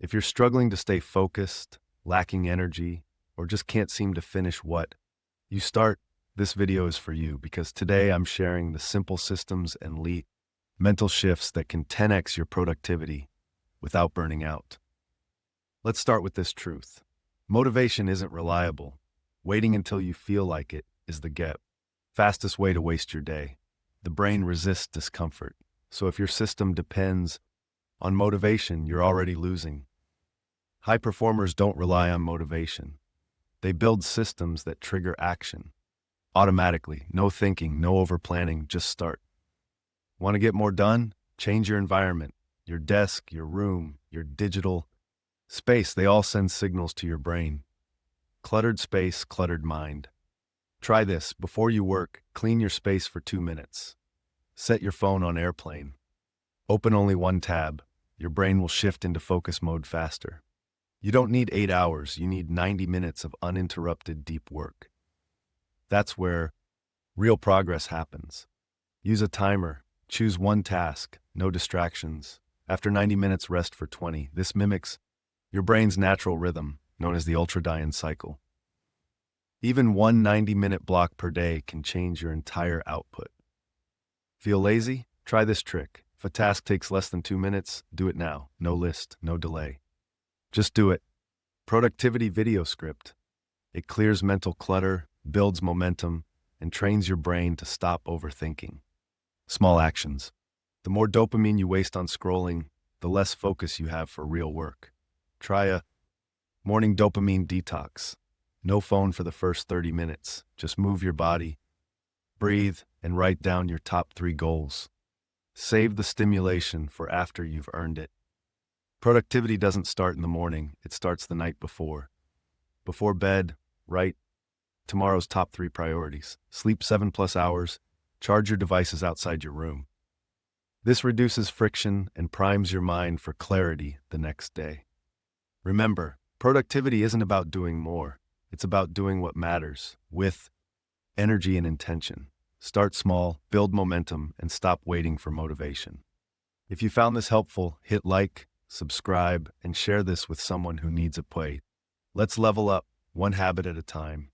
If you're struggling to stay focused, lacking energy, or just can't seem to finish what you start, this video is for you because today I'm sharing the simple systems and mental shifts that can 10x your productivity without burning out. Let's start with this truth. Motivation isn't reliable. Waiting until you feel like it is the fastest way to waste your day. The brain resists discomfort. So if your system depends on motivation, you're already losing. High performers don't rely on motivation. They build systems that trigger action. Automatically, no thinking, no over-planning, just start. Want to get more done? Change your environment. Your desk, your room, your digital space, they all send signals to your brain. Cluttered space, cluttered mind. Try this. Before you work, clean your space for 2 minutes. Set your phone on airplane. Open only one tab. Your brain will shift into focus mode faster. You don't need 8 hours. You need 90 minutes of uninterrupted deep work. That's where real progress happens. Use a timer. Choose one task. No distractions. After 90 minutes, rest for 20. This mimics your brain's natural rhythm, known as the ultradian cycle. Even one 90-minute block per day can change your entire output. Feel lazy? Try this trick. If a task takes less than 2 minutes, do it now. No list, no delay. Just do it. Productivity video script. It clears mental clutter, builds momentum, and trains your brain to stop overthinking. Small actions. The more dopamine you waste on scrolling, the less focus you have for real work. Try a morning dopamine detox. No phone for the first 30 minutes. Just move your body, breathe, and write down your top 3 goals. Save the stimulation for after you've earned it. Productivity doesn't start in the morning, it starts the night before. Before bed, write tomorrow's top 3 priorities. Sleep 7+ hours. Charge your devices outside your room. This reduces friction and primes your mind for clarity the next day. Remember, productivity isn't about doing more. It's about doing what matters, with energy and intention. Start small, build momentum, and stop waiting for motivation. If you found this helpful, hit like, subscribe, and share this with someone who needs a play. Let's level up, one habit at a time.